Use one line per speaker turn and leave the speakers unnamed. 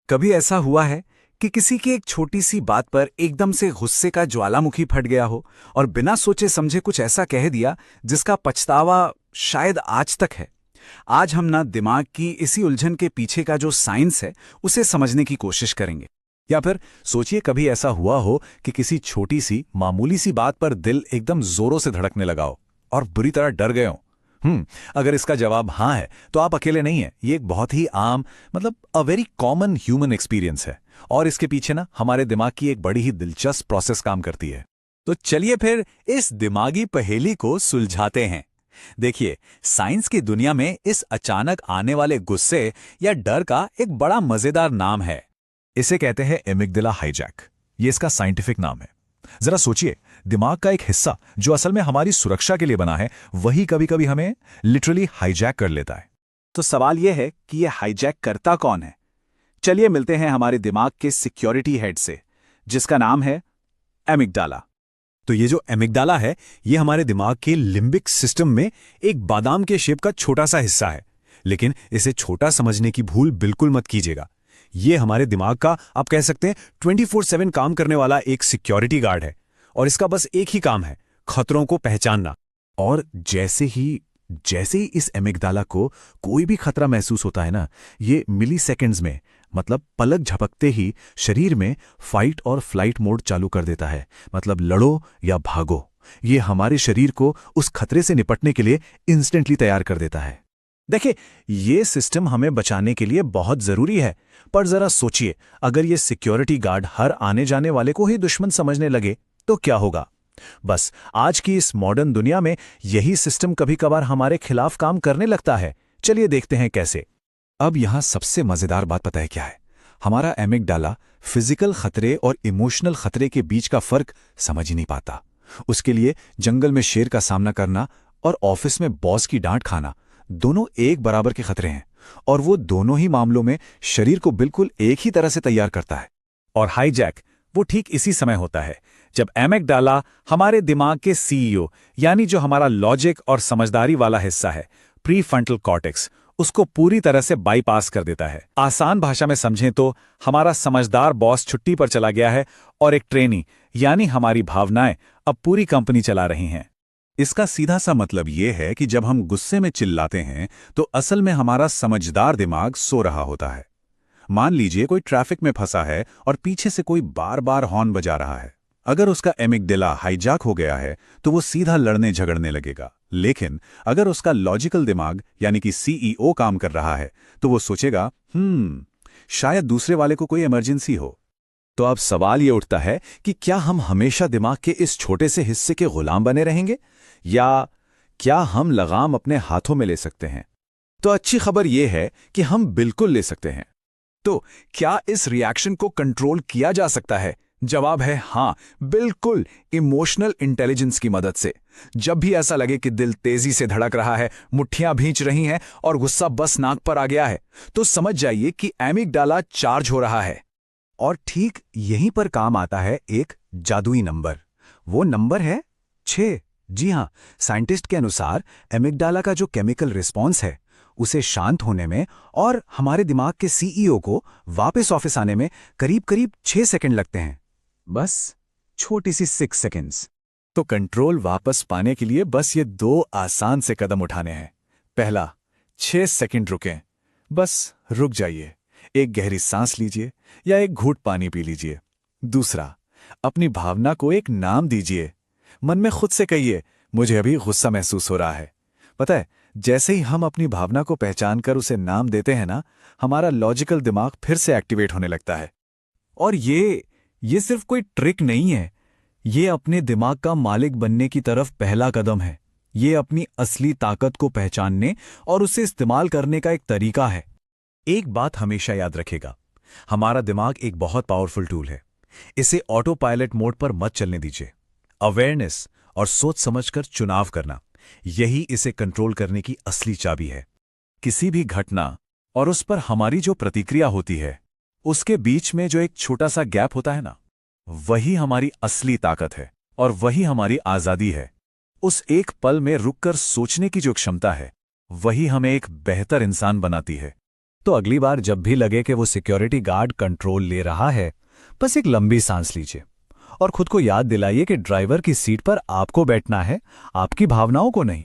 कभी ऐसा हुआ है कि किसी की एक छोटी सी बात पर एकदम से गुस्से का ज्वालामुखी फट गया हो और बिना सोचे समझे कुछ ऐसा कह दिया जिसका पछतावा शायद आज तक है। आज हम ना दिमाग की इसी उलझन के पीछे का जो साइंस है उसे समझने की कोशिश करेंगे। या फिर सोचिए कभी ऐसा हुआ हो कि किसी छोटी सी मामूली सी बात पर दिल एकदम जोरों से धड़कने लगा हो और बुरी तरह डर गए हो। अगर इसका जवाब हाँ है तो आप अकेले नहीं हैं। ये एक बहुत ही आम a very common human experience है और इसके पीछे ना हमारे दिमाग की एक बड़ी ही दिलचस्प प्रोसेस काम करती है। तो चलिए फिर इस दिमागी पहेली को सुलझाते हैं। देखिए, साइंस की दुनिया में इस अचानक आने वाले गुस्से या डर का एक बड़ा मजेदार नाम है। इसे कहते हैं एमिग्डाला हाईजैक। ये इसका साइंटिफिक नाम है। जरा सोचिए, दिमाग का एक हिस्सा जो असल में हमारी सुरक्षा के लिए बना है, वही कभी कभी हमें लिटरली हाईजैक कर लेता है।
तो सवाल यह है कि यह हाईजैक करता कौन है। चलिए मिलते हैं हमारे दिमाग के सिक्योरिटी हेड से, जिसका नाम है एमिग्डाला।
तो ये जो एमिग्डाला है, ये हमारे दिमाग के लिम्बिक सिस्टम में एक बादाम के शेप का छोटा सा हिस्सा है। लेकिन इसे छोटा समझने की भूल बिल्कुल मत कीजिएगा। ये हमारे दिमाग का, आप कह सकते हैं, 24/7 काम करने वाला एक सिक्योरिटी गार्ड है और इसका बस एक ही काम है, खतरों को पहचानना। और जैसे ही इस एमिग्डाला को कोई भी खतरा महसूस होता है ना, ये मिली सेकेंड्स में, पलक झपकते ही शरीर में फाइट और फ्लाइट मोड चालू कर देता है। लड़ो या भागो। ये हमारे शरीर को उस खतरे से निपटने के लिए इंस्टेंटली तैयार कर देता है। देखिए, ये सिस्टम हमें बचाने के लिए बहुत जरूरी है, पर जरा सोचिए, अगर ये सिक्योरिटी गार्ड हर आने जाने वाले को ही दुश्मन समझने लगे तो क्या होगा। बस आज की इस मॉडर्न दुनिया में यही सिस्टम कभी कभार हमारे खिलाफ काम करने लगता है। चलिए देखते हैं कैसे।
अब यहां सबसे मजेदार बात पता है क्या है? हमारा एमिग्डाला फिजिकल खतरे और इमोशनल खतरे के बीच का फर्क समझ ही नहीं पाता। उसके लिए जंगल में शेर का सामना करना और ऑफिस में बॉस की डांट खाना दोनों एक बराबर के खतरे हैं, और वो दोनों ही मामलों में शरीर को बिल्कुल एक ही तरह से तैयार करता है।
और हाईजैक वो ठीक इसी समय होता है जब एमिग्डाला हमारे दिमाग के सीईओ, यानी जो हमारा लॉजिक और समझदारी वाला हिस्सा है, प्रीफ्रंटल कॉर्टेक्स, उसको पूरी तरह से बाईपास कर देता है। आसान भाषा में समझें तो हमारा समझदार बॉस छुट्टी पर चला गया है और एक ट्रेनी, यानी हमारी भावनाएं, अब पूरी कंपनी चला रही हैं।
इसका सीधा सा मतलब ये है कि जब हम गुस्से में चिल्लाते हैं तो असल में हमारा समझदार दिमाग सो रहा होता है। मान लीजिए कोई ट्रैफिक में फंसा है और पीछे से कोई बार बार हॉर्न बजा रहा है। अगर उसका एमिग्डाला हाईजैक हो गया है तो वो सीधा लड़ने झगड़ने लगेगा। लेकिन अगर उसका लॉजिकल दिमाग यानी कि सीईओ काम कर रहा है तो वो सोचेगा, शायद दूसरे वाले को कोई इमरजेंसी हो। तो अब सवाल ये उठता है कि क्या हम हमेशा दिमाग के इस छोटे से हिस्से के गुलाम बने रहेंगे, या क्या हम लगाम अपने हाथों में ले सकते हैं? तो अच्छी खबर यह है कि हम बिल्कुल ले सकते हैं। तो क्या इस रिएक्शन को कंट्रोल किया जा सकता है? जवाब है हाँ, बिल्कुल, इमोशनल इंटेलिजेंस की मदद से। जब भी ऐसा लगे कि दिल तेजी से धड़क रहा है, मुट्ठियां भींच रही हैं और गुस्सा बस नाक पर आ गया है, तो समझ जाइए कि एमिग्डाला चार्ज हो रहा है। और ठीक यहीं पर काम आता है एक जादुई नंबर। वो नंबर है 6। जी हां, साइंटिस्ट के अनुसार एमिग्डाला का जो केमिकल रिस्पॉन्स है, उसे शांत होने में और हमारे दिमाग के सीईओ को वापस ऑफिस आने में करीब करीब 6 सेकंड लगते हैं। बस छोटी सी 6 सेकंड्स।
तो कंट्रोल वापस पाने के लिए बस ये 2 आसान से कदम उठाने हैं। पहला, 6 सेकंड रुकें। बस रुक जाइए, एक गहरी सांस लीजिए या एक घूंट पानी पी लीजिए। दूसरा, अपनी भावना को एक नाम दीजिए। मन में खुद से कहिए, मुझे अभी गुस्सा महसूस हो रहा है। पता है, जैसे ही हम अपनी भावना को पहचान कर उसे नाम देते हैं ना, हमारा लॉजिकल दिमाग फिर से एक्टिवेट होने लगता है।
और ये सिर्फ कोई ट्रिक नहीं है, ये अपने दिमाग का मालिक बनने की तरफ पहला कदम है। ये अपनी असली ताकत को पहचानने और उसे इस्तेमाल करने का एक तरीका है।
एक बात हमेशा याद रखेगा, हमारा दिमाग एक बहुत पावरफुल टूल है। इसे ऑटो पायलट मोड पर मत चलने दीजिए। अवेयरनेस और सोच समझकर चुनाव करना, यही इसे कंट्रोल करने की असली चाबी है। किसी भी घटना और उस पर हमारी जो प्रतिक्रिया होती है, उसके बीच में जो एक छोटा सा गैप होता है ना, वही हमारी असली ताकत है और वही हमारी आजादी है। उस एक पल में रुककर सोचने की जो क्षमता है, वही हमें एक बेहतर इंसान बनाती है।
तो अगली बार जब भी लगे कि वो सिक्योरिटी गार्ड कंट्रोल ले रहा है, बस एक लंबी सांस लीजिए और खुद को याद दिलाइए कि ड्राइवर की सीट पर आपको बैठना है, आपकी भावनाओं को नहीं।